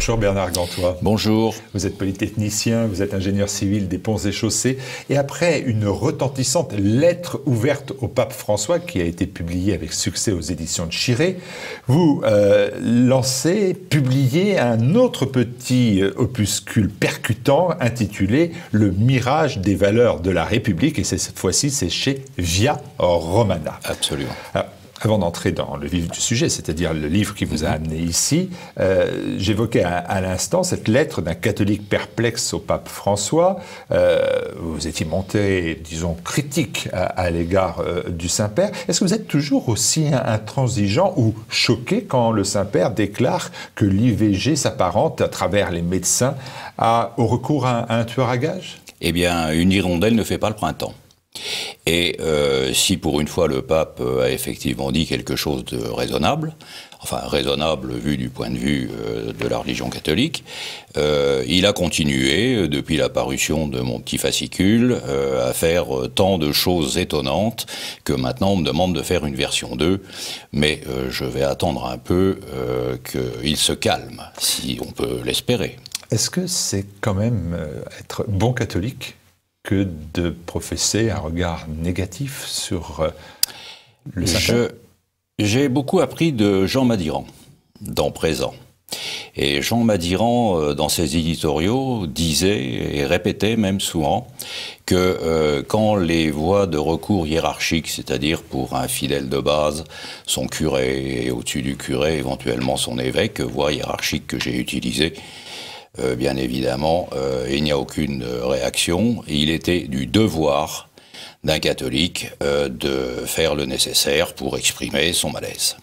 Bonjour Bernard Gantois. Bonjour. Vous êtes polytechnicien, vous êtes ingénieur civil des ponts et chaussées. Et après une retentissante lettre ouverte au pape François, qui a été publiée avec succès aux éditions de Chiré, vous publiez un autre petit opuscule percutant intitulé « Le mirage des valeurs de la République ». Et cette fois-ci, c'est chez Via Romana. Absolument. Alors, avant d'entrer dans le vif du sujet, c'est-à-dire le livre qui vous a amené ici, j'évoquais à l'instant cette lettre d'un catholique perplexe au pape François. Vous étiez monté, disons, critique à l'égard du Saint-Père. Est-ce que vous êtes toujours aussi intransigeant ou choqué quand le Saint-Père déclare que l'IVG s'apparente, à travers les médecins, au recours à un tueur à gages ? Eh bien, une hirondelle ne fait pas le printemps. Et si pour une fois le pape a effectivement dit quelque chose de raisonnable, enfin raisonnable vu du point de vue de la religion catholique, il a continué, depuis la parution de mon petit fascicule, à faire tant de choses étonnantes que maintenant on me demande de faire une version 2, mais je vais attendre un peu qu'il se calme, si on peut l'espérer. Est-ce que c'est quand même être bon catholique que de professer un regard négatif sur le Saint-Père ? J'ai beaucoup appris de Jean Madiran, dans Présent. Et Jean Madiran, dans ses éditoriaux, disait et répétait même souvent que quand les voies de recours hiérarchiques, c'est-à-dire pour un fidèle de base, son curé et au-dessus du curé, éventuellement son évêque, voie hiérarchique que j'ai utilisée, bien évidemment, il n'y a aucune réaction. Il était du devoir d'un catholique de faire le nécessaire pour exprimer son malaise.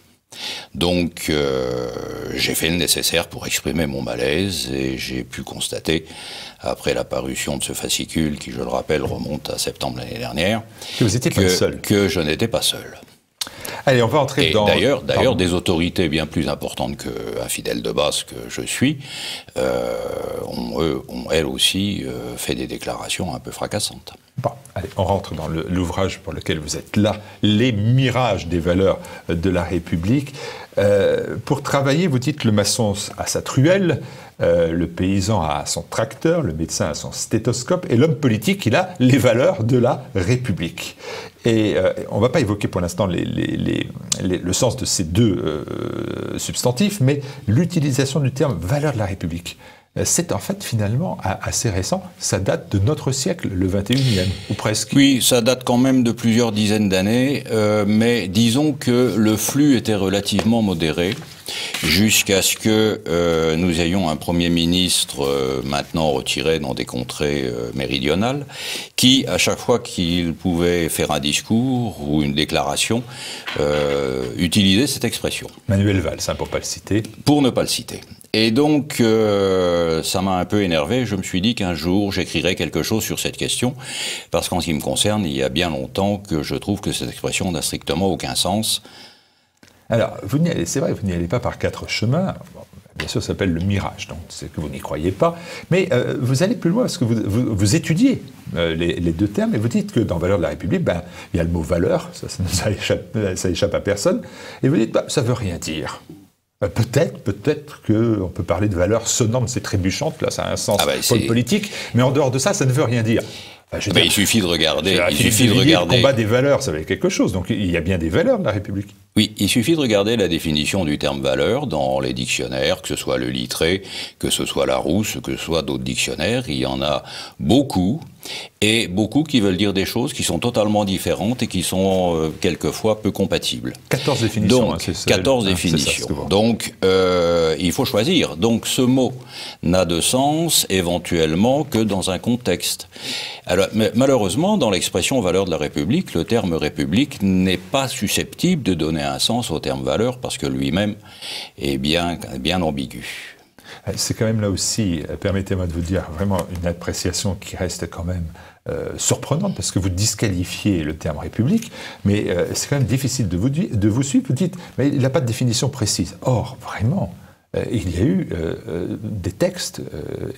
Donc, j'ai fait le nécessaire pour exprimer mon malaise et j'ai pu constater, après la parution de ce fascicule, qui, je le rappelle, remonte à septembre l'année dernière, que vous n'étiez pas seul. Que je n'étais pas seul. Allez, on va entrer dans... D'ailleurs, des autorités bien plus importantes qu'un fidèle de base que je suis, ont elles aussi fait des déclarations un peu fracassantes. Bon, allez, on rentre dans l'ouvrage pour lequel vous êtes là, Les mirages des valeurs de la République. Pour travailler, vous dites le maçon a sa truelle, le paysan a son tracteur, le médecin a son stéthoscope, et l'homme politique, il a les valeurs de la République. Et on ne va pas évoquer pour l'instant le sens de ces deux substantifs, mais l'utilisation du terme « valeurs de la République ». C'est en fait finalement assez récent, ça date de notre siècle, le 21e, ou presque. Oui, ça date quand même de plusieurs dizaines d'années, mais disons que le flux était relativement modéré, jusqu'à ce que nous ayons un Premier ministre maintenant retiré dans des contrées méridionales, qui, à chaque fois qu'il pouvait faire un discours ou une déclaration, utilisait cette expression. Manuel Valls, hein, pour ne pas le citer. Pour ne pas le citer. Et donc, ça m'a un peu énervé. Je me suis dit qu'un jour, j'écrirais quelque chose sur cette question, parce qu'en ce qui me concerne, il y a bien longtemps que je trouve que cette expression n'a strictement aucun sens. Alors, c'est vrai, vous n'y allez pas par quatre chemins. Bon, bien sûr, ça s'appelle le mirage, donc c'est que vous n'y croyez pas. Mais vous allez plus loin, parce que vous étudiez les deux termes, et vous dites que dans Valeurs de la République, il y a le mot « valeur », ça échappe à personne, et vous dites ça ne veut rien dire. Peut-être qu'on peut parler de valeurs sonnantes et trébuchantes, là ça a un sens politique, mais en dehors de ça, ça ne veut rien dire. Il suffit de regarder. Le combat des valeurs, ça veut dire quelque chose, donc il y a bien des valeurs de la République. Oui, il suffit de regarder la définition du terme valeur dans les dictionnaires, que ce soit le Littré, que ce soit Larousse, que ce soit d'autres dictionnaires. Il y en a beaucoup, et beaucoup qui veulent dire des choses qui sont totalement différentes et qui sont quelquefois peu compatibles. 14 définitions. Donc, 14 définitions. Donc, il faut choisir. Donc, ce mot n'a de sens éventuellement que dans un contexte. Alors, mais malheureusement, dans l'expression valeur de la République, le terme République n'est pas susceptible de donner un sens au terme valeur parce que lui-même est bien ambigu. C'est quand même là aussi, permettez-moi de vous dire, vraiment une appréciation qui reste quand même surprenante parce que vous disqualifiez le terme République, mais c'est quand même difficile de vous suivre. Vous dites, mais il n'a pas de définition précise. Or, vraiment, il y a eu des textes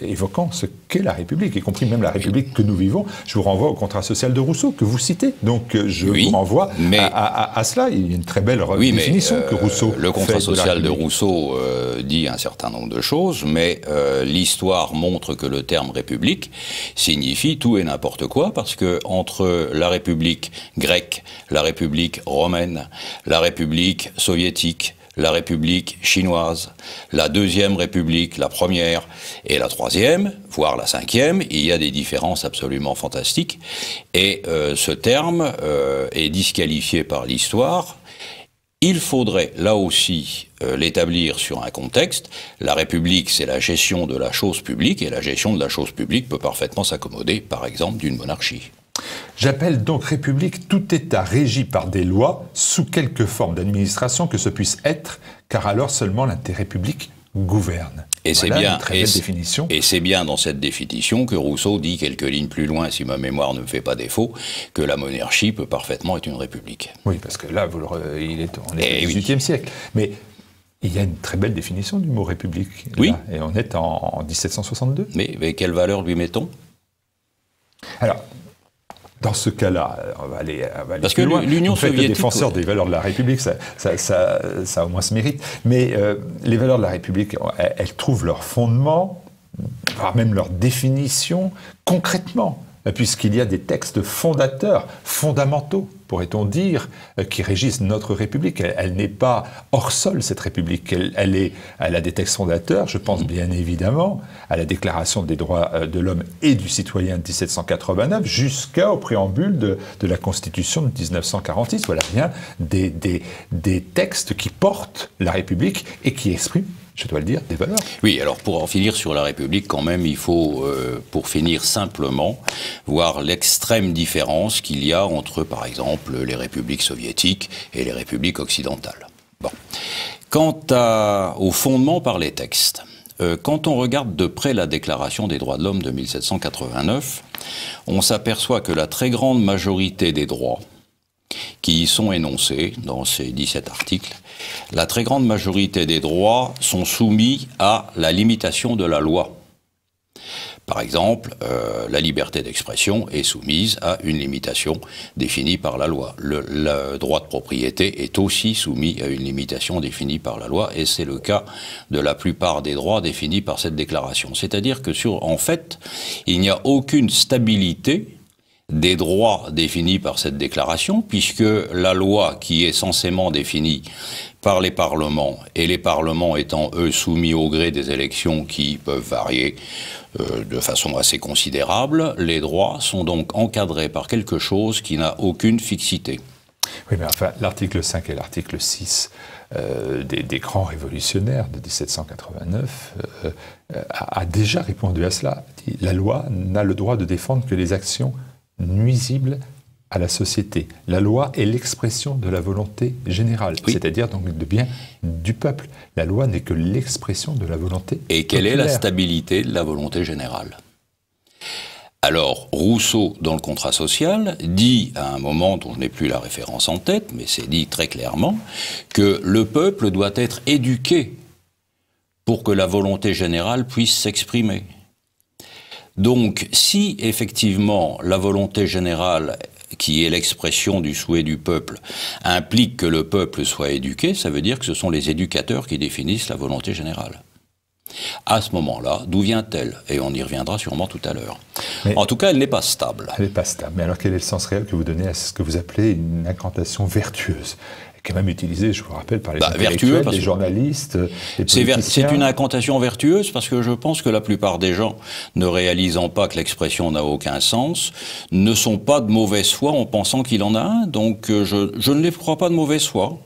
évoquant ce qu'est la République, y compris même la République que nous vivons. Je vous renvoie au contrat social de Rousseau, que vous citez. Donc je vous renvoie à cela. Il y a une très belle définition que Rousseau le contrat social de République. Rousseau dit un certain nombre de choses, mais l'histoire montre que le terme République signifie tout et n'importe quoi, parce que entre la République grecque, la République romaine, la République soviétique, la République chinoise, la deuxième République, la première et la troisième, voire la cinquième, il y a des différences absolument fantastiques. Et ce terme est disqualifié par l'histoire. Il faudrait, là aussi, l'établir sur un contexte. La République, c'est la gestion de la chose publique, et la gestion de la chose publique peut parfaitement s'accommoder, par exemple, d'une monarchie. J'appelle donc République tout État régi par des lois, sous quelque forme d'administration que ce puisse être, car alors seulement l'intérêt public gouverne. Et voilà c'est bien, une très belle définition. Et c'est bien dans cette définition que Rousseau dit quelques lignes plus loin, si ma mémoire ne me fait pas défaut, que la monarchie peut parfaitement être une république. Oui, parce que là, on est au XVIIIe siècle. Mais il y a une très belle définition du mot République. Oui. Là, et on est en 1762. Mais quelle valeur lui mettons? Alors, dans ce cas-là, on va aller parce plus que loin. l'Union soviétique, le défenseur des valeurs de la République, ça au moins se mérite. Mais les valeurs de la République, elles trouvent leur fondement, voire même leur définition, concrètement, puisqu'il y a des textes fondateurs, fondamentaux, pourrait-on dire, qui régissent notre République. Elle n'est pas hors sol, cette République. Elle a des textes fondateurs, je pense bien évidemment à la Déclaration des droits de l'homme et du citoyen de 1789, jusqu'au préambule de la Constitution de 1946. Voilà bien des textes qui portent la République et qui expriment, je dois le dire, des valeurs. Oui, alors pour en finir sur la République, quand même, il faut, pour finir simplement, voir l'extrême différence qu'il y a entre, par exemple, les républiques soviétiques et les républiques occidentales. Bon. Quant au fondement par les textes, quand on regarde de près la Déclaration des droits de l'homme de 1789, on s'aperçoit que la très grande majorité des droits qui y sont énoncés dans ces 17 articles, la très grande majorité des droits sont soumis à la limitation de la loi. Par exemple, la liberté d'expression est soumise à une limitation définie par la loi. Le droit de propriété est aussi soumis à une limitation définie par la loi, et c'est le cas de la plupart des droits définis par cette déclaration. C'est-à-dire que, en fait, il n'y a aucune stabilité des droits définis par cette déclaration, puisque la loi qui est censément définie par les parlements, et les parlements étant, eux, soumis au gré des élections qui peuvent varier de façon assez considérable, les droits sont donc encadrés par quelque chose qui n'a aucune fixité. Oui, mais enfin, l'article 5 et l'article 6 des grands révolutionnaires de 1789 a déjà répondu à cela. La loi n'a le droit de défendre que les actions nuisibles à la société. La loi est l'expression de la volonté générale, oui. C'est-à-dire donc de bien du peuple. La loi n'est que l'expression de la volonté populaire. Et quelle est la stabilité de la volonté générale ? Alors, Rousseau, dans le contrat social, dit à un moment dont je n'ai plus la référence en tête, mais c'est dit très clairement, que le peuple doit être éduqué pour que la volonté générale puisse s'exprimer. Donc, si effectivement la volonté générale, qui est l'expression du souhait du peuple, implique que le peuple soit éduqué, ça veut dire que ce sont les éducateurs qui définissent la volonté générale. À ce moment-là, d'où vient-elle ? Et on y reviendra sûrement tout à l'heure. En tout cas, elle n'est pas stable. Elle n'est pas stable. Mais alors, quel est le sens réel que vous donnez à ce que vous appelez une incantation vertueuse ? Quand même utilisée, je vous rappelle, par les intellectuels, les journalistes, les politiciens. C'est une incantation vertueuse parce que je pense que la plupart des gens, ne réalisant pas que l'expression n'a aucun sens, ne sont pas de mauvaise foi en pensant qu'il en a un. Donc je ne les crois pas de mauvaise foi.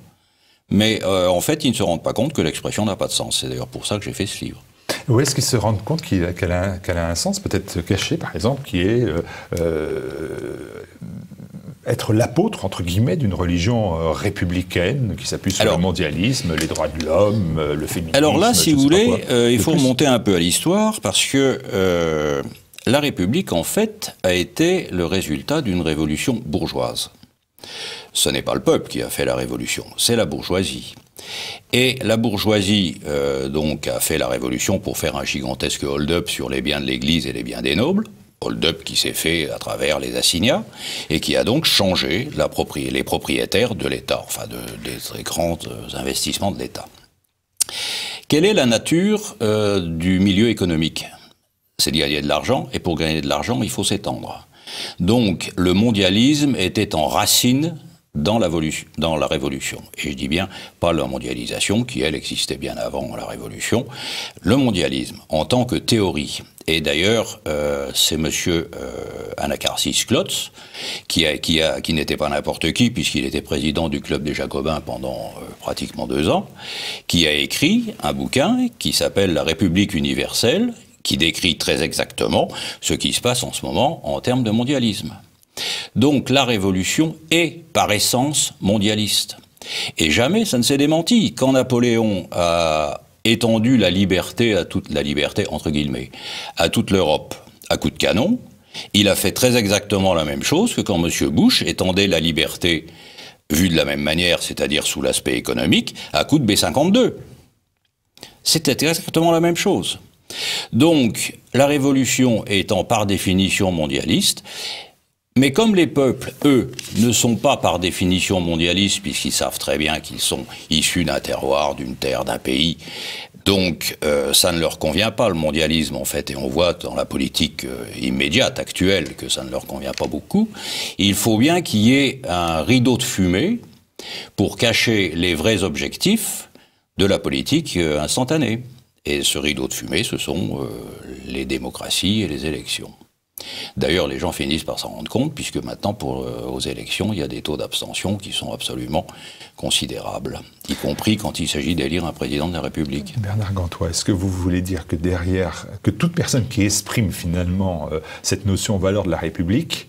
Mais en fait, ils ne se rendent pas compte que l'expression n'a pas de sens. C'est d'ailleurs pour ça que j'ai fait ce livre. Où est-ce qu'ils se rendent compte qu'elle a un sens, peut-être caché, par exemple, qui est être l'apôtre, entre guillemets, d'une religion républicaine qui s'appuie sur le mondialisme, les droits de l'homme, le féminisme. Alors là, si vous voulez, il faut remonter un peu à l'histoire, parce que la République, en fait, a été le résultat d'une révolution bourgeoise. Ce n'est pas le peuple qui a fait la révolution, c'est la bourgeoisie. Et la bourgeoisie donc a fait la révolution pour faire un gigantesque hold-up sur les biens de l'Église et les biens des nobles. Hold-up qui s'est fait à travers les assignats et qui a donc changé les propriétaires de l'État, enfin des très grands investissements de l'État. Quelle est la nature du milieu économique? C'est de gagner de l'argent, et pour gagner de l'argent, il faut s'étendre. Donc le mondialisme était en racine dans la Révolution. Et je dis bien, pas la mondialisation, qui elle existait bien avant la Révolution, le mondialisme en tant que théorie. Et d'ailleurs, c'est monsieur Anacharsis Clootz, qui n'était pas n'importe qui, puisqu'il était président du Club des Jacobins pendant pratiquement 2 ans, qui a écrit un bouquin qui s'appelle « La République universelle », qui décrit très exactement ce qui se passe en ce moment en termes de mondialisme. Donc la Révolution est par essence mondialiste. Et jamais ça ne s'est démenti. Quand Napoléon a étendu la liberté, entre guillemets, à toute l'Europe à coups de canon, il a fait très exactement la même chose que quand M. Bush étendait la liberté, vue de la même manière, c'est-à-dire sous l'aspect économique, à coups de B-52. C'était exactement la même chose. Donc la Révolution étant par définition mondialiste, mais comme les peuples, eux, ne sont pas par définition mondialistes, puisqu'ils savent très bien qu'ils sont issus d'un terroir, d'une terre, d'un pays, donc ça ne leur convient pas, le mondialisme, en fait, et on voit dans la politique immédiate, actuelle, que ça ne leur convient pas beaucoup, il faut bien qu'il y ait un rideau de fumée pour cacher les vrais objectifs de la politique instantanée. Et ce rideau de fumée, ce sont les démocraties et les élections. D'ailleurs, les gens finissent par s'en rendre compte, puisque maintenant, aux élections, il y a des taux d'abstention qui sont absolument considérables, y compris quand il s'agit d'élire un président de la République. Bernard Gantois, est-ce que vous voulez dire que derrière, que toute personne qui exprime finalement cette notion valeur de la République,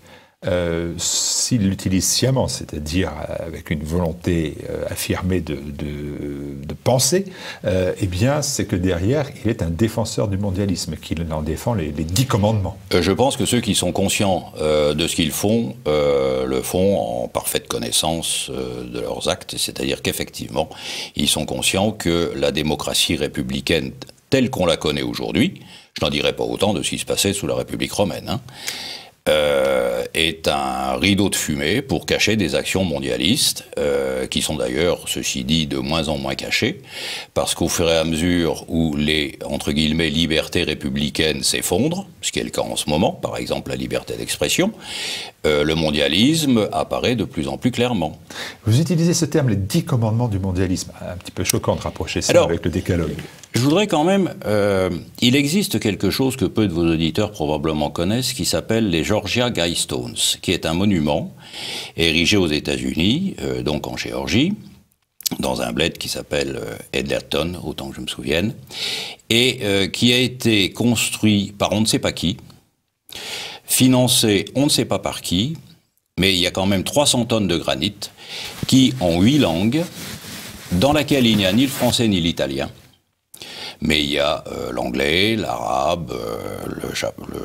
s'il l'utilise sciemment, c'est-à-dire avec une volonté affirmée de penser, eh bien, c'est que derrière, il est un défenseur du mondialisme, qu'il en défend les 10 commandements. Je pense que ceux qui sont conscients de ce qu'ils font, le font en parfaite connaissance de leurs actes, c'est-à-dire qu'effectivement, ils sont conscients que la démocratie républicaine telle qu'on la connaît aujourd'hui, je n'en dirai pas autant de ce qui se passait sous la République romaine, hein, est un rideau de fumée pour cacher des actions mondialistes, qui sont d'ailleurs, ceci dit, de moins en moins cachées, parce qu'au fur et à mesure où les, entre guillemets, libertés républicaines s'effondrent, ce qui est le cas en ce moment, par exemple la liberté d'expression, le mondialisme apparaît de plus en plus clairement. Vous utilisez ce terme, les 10 commandements du mondialisme. Un petit peu choquant de rapprocher ça avec le décalogue. Je voudrais quand même... il existe quelque chose que peu de vos auditeurs probablement connaissent, qui s'appelle les Georgia Guidestones, qui est un monument érigé aux États-Unis, donc en Géorgie, dans un bled qui s'appelle Edlerton, autant que je me souvienne, et qui a été construit par on ne sait pas qui, financé on ne sait pas par qui, mais il y a quand même 300 tonnes de granit, qui, en 8 langues, dans laquelle il n'y a ni le français ni l'italien, mais il y a l'anglais, l'arabe, le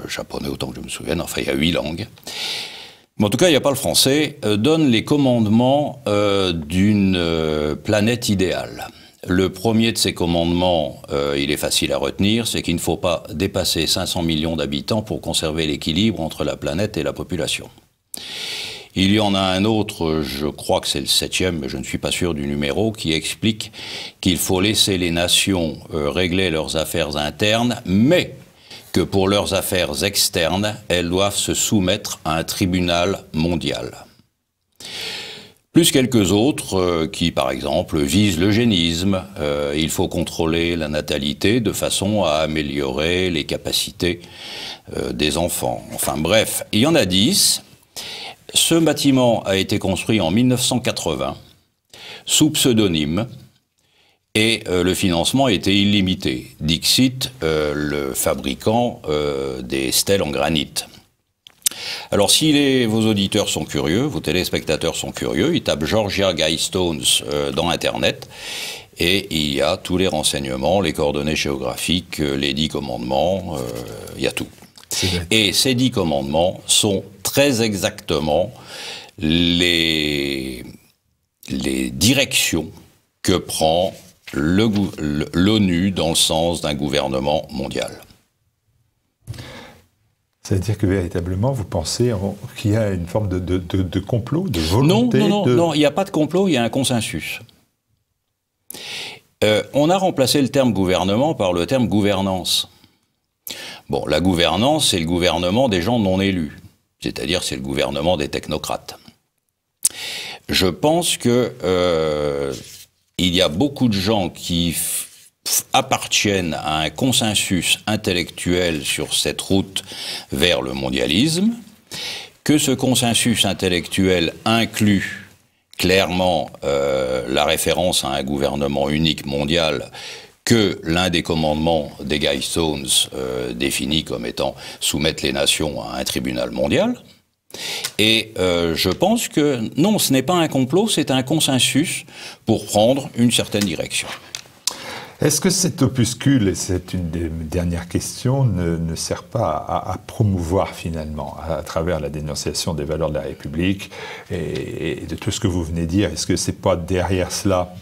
japonais, autant que je me souvienne, enfin il y a 8 langues. Mais en tout cas, il n'y a pas le français, donne les commandements d'une planète idéale. Le premier de ces commandements, il est facile à retenir, c'est qu'il ne faut pas dépasser 500 millions d'habitants pour conserver l'équilibre entre la planète et la population. Il y en a un autre, je crois que c'est le 7e, mais je ne suis pas sûr du numéro, qui explique qu'il faut laisser les nations régler leurs affaires internes, mais que pour leurs affaires externes, elles doivent se soumettre à un tribunal mondial. Plus quelques autres qui, par exemple, visent l'eugénisme. Il faut contrôler la natalité de façon à améliorer les capacités des enfants. Enfin bref, il y en a 10. Ce bâtiment a été construit en 1980, sous pseudonyme, et le financement était illimité. Dixit, le fabricant des stèles en granit. Alors si vos auditeurs sont curieux, vos téléspectateurs sont curieux, ils tapent Georgia Guidestones dans Internet, et il y a tous les renseignements, les coordonnées géographiques, les 10 commandements, il y a tout. Et ces 10 commandements sont très exactement les directions que prend l'ONU dans le sens d'un gouvernement mondial. Ça veut dire que véritablement, vous pensez qu'il y a une forme de complot, de volonté? Non, il n'y a pas de complot, il y a un consensus. On a remplacé le terme gouvernement par le terme gouvernance. Bon, la gouvernance, c'est le gouvernement des gens non élus, c'est-à-dire c'est le gouvernement des technocrates. Je pense que il y a beaucoup de gens qui appartiennent à un consensus intellectuel sur cette route vers le mondialisme, que ce consensus intellectuel inclut clairement la référence à un gouvernement unique mondial que l'un des commandements des Guidestones définit comme étant soumettre les nations à un tribunal mondial. Et je pense que non, ce n'est pas un complot, c'est un consensus pour prendre une certaine direction. Est-ce que cet opuscule, et c'est une des dernières questions, ne sert pas à promouvoir finalement, à travers la dénonciation des valeurs de la République et de tout ce que vous venez de dire, est-ce que c'est pas derrière cela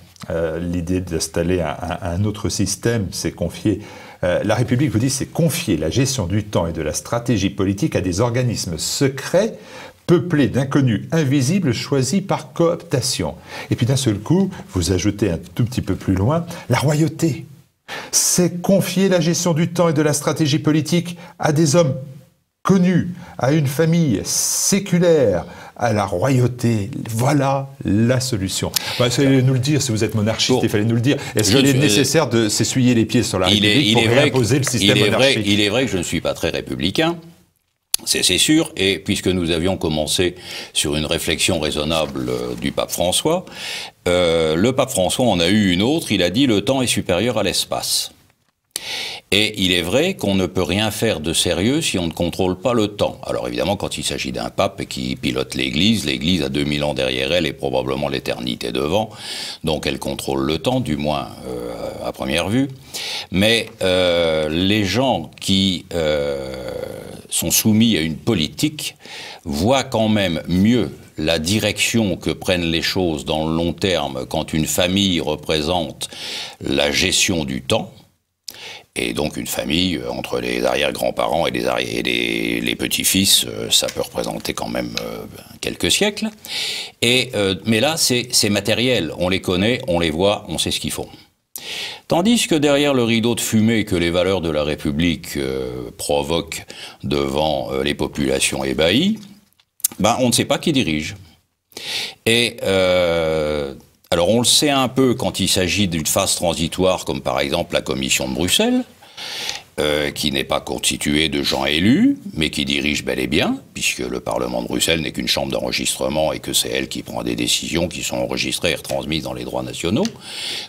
l'idée d'installer un autre système, c'est confier... la République, vous dit, c'est confier la gestion du temps et de la stratégie politique à des organismes secrets peuplés d'inconnus invisibles choisis par cooptation. Et puis d'un seul coup, vous ajoutez un tout petit peu plus loin, la royauté. C'est confier la gestion du temps et de la stratégie politique à des hommes connus, à une famille séculaire, à la royauté. Voilà la solution. Il fallait nous le dire, si vous êtes monarchiste, il fallait nous le dire. Est-ce qu'il est nécessaire de s'essuyer les pieds sur la République pour réimposer le système monarchique? Il est vrai que je ne suis pas très républicain. C'est sûr, et puisque nous avions commencé sur une réflexion raisonnable du pape François, le pape François en a eu une autre, il a dit « le temps est supérieur à l'espace ». Et il est vrai qu'on ne peut rien faire de sérieux si on ne contrôle pas le temps. Alors évidemment, quand il s'agit d'un pape qui pilote l'Église a 2000 ans derrière elle et probablement l'éternité devant, donc elle contrôle le temps, du moins à première vue. Mais les gens qui sont soumis à une politique voient quand même mieux la direction que prennent les choses dans le long terme quand une famille représente la gestion du temps. Et donc une famille, entre les arrière-grands-parents et les petits-fils, ça peut représenter quand même quelques siècles. Mais là, c'est matériel. On les connaît, on les voit, on sait ce qu'ils font. Tandis que derrière le rideau de fumée que les valeurs de la République provoquent devant les populations ébahies, on ne sait pas qui dirige. Et... alors on le sait un peu quand il s'agit d'une phase transitoire, comme par exemple la Commission de Bruxelles, qui n'est pas constituée de gens élus, mais qui dirige bel et bien, puisque le Parlement de Bruxelles n'est qu'une chambre d'enregistrement et que c'est elle qui prend des décisions qui sont enregistrées et retransmises dans les droits nationaux,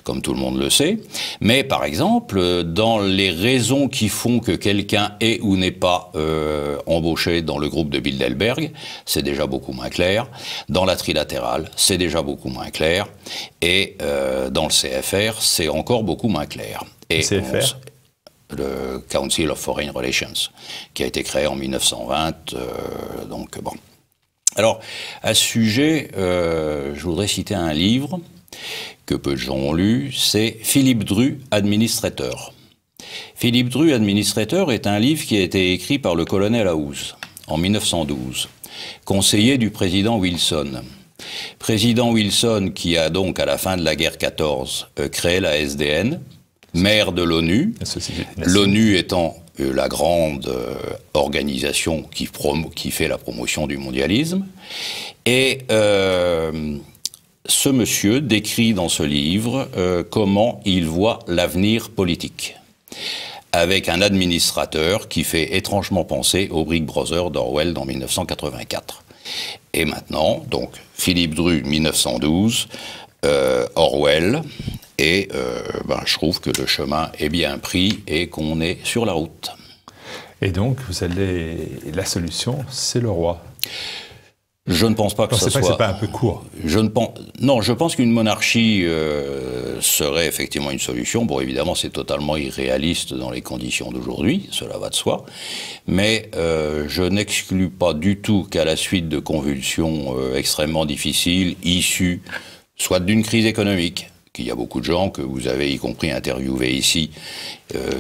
comme tout le monde le sait. Mais par exemple, dans les raisons qui font que quelqu'un est ou n'est pas embauché dans le groupe de Bilderberg, c'est déjà beaucoup moins clair. Dans la trilatérale, c'est déjà beaucoup moins clair. Et dans le CFR, c'est encore beaucoup moins clair. Et CFR le Council of Foreign Relations, qui a été créé en 1920, donc bon. Alors, à ce sujet, je voudrais citer un livre que peu de gens ont lu, c'est Philippe Dru, Administrateur. Philippe Dru, Administrateur est un livre qui a été écrit par le colonel House en 1912, conseiller du président Wilson. Président Wilson qui a donc, à la fin de la guerre 14, créé la SDN, maire de l'ONU, l'ONU étant la grande organisation qui fait la promotion du mondialisme. Et ce monsieur décrit dans ce livre comment il voit l'avenir politique, avec un administrateur qui fait étrangement penser aux Brick Brothers d'Orwell dans 1984. Et maintenant, donc, Philippe Dru, 1912, Orwell... Et je trouve que le chemin est bien pris et qu'on est sur la route. Et donc, la solution, c'est le roi. Je ne pense pas que ça soit... C'est pas un peu court. Non, je pense qu'une monarchie serait effectivement une solution. Bon, évidemment, c'est totalement irréaliste dans les conditions d'aujourd'hui, cela va de soi. Mais je n'exclus pas du tout qu'à la suite de convulsions extrêmement difficiles, issues soit d'une crise économique, qu'il y a beaucoup de gens que vous avez, y compris interviewés ici,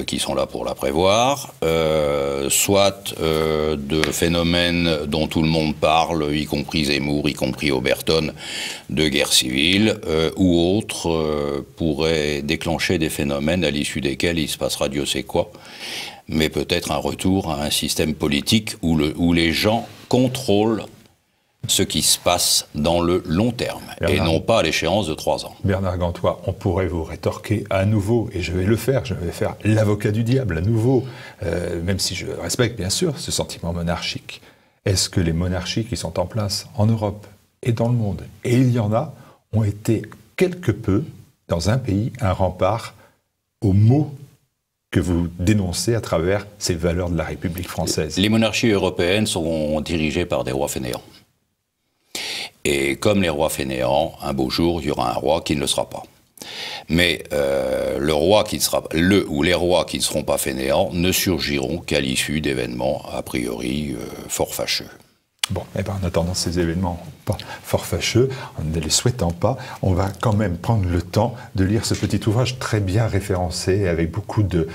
qui sont là pour la prévoir, soit de phénomènes dont tout le monde parle, y compris Zemmour, y compris Oberton, de guerre civile, ou autres pourraient déclencher des phénomènes à l'issue desquels il se passera Dieu sait quoi, mais peut-être un retour à un système politique où les gens contrôlent ce qui se passe dans le long terme, et non pas à l'échéance de 3 ans. Bernard Gantois, on pourrait vous rétorquer à nouveau, et je vais le faire, je vais faire l'avocat du diable à nouveau, même si je respecte bien sûr ce sentiment monarchique. Est-ce que les monarchies qui sont en place en Europe et dans le monde, et il y en a, ont été quelque peu, dans un pays, un rempart aux maux que vous dénoncez à travers ces valeurs de la République française? Les monarchies européennes sont dirigées par des rois fainéants. Et comme les rois fainéants, un beau jour, il y aura un roi qui ne le sera pas. Mais le ou les rois qui ne seront pas fainéants ne surgiront qu'à l'issue d'événements a priori fort fâcheux. Bon, eh ben, en attendant ces événements pas fort fâcheux, en ne les souhaitant pas, on va quand même prendre le temps de lire ce petit ouvrage très bien référencé, avec beaucoup de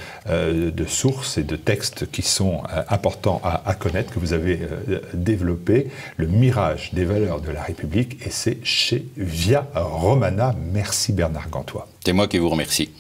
sources et de textes qui sont importants à connaître, que vous avez développé, Le mirage des valeurs de la République, et c'est chez Via Romana. Merci Bernard Gantois. C'est moi qui vous remercie.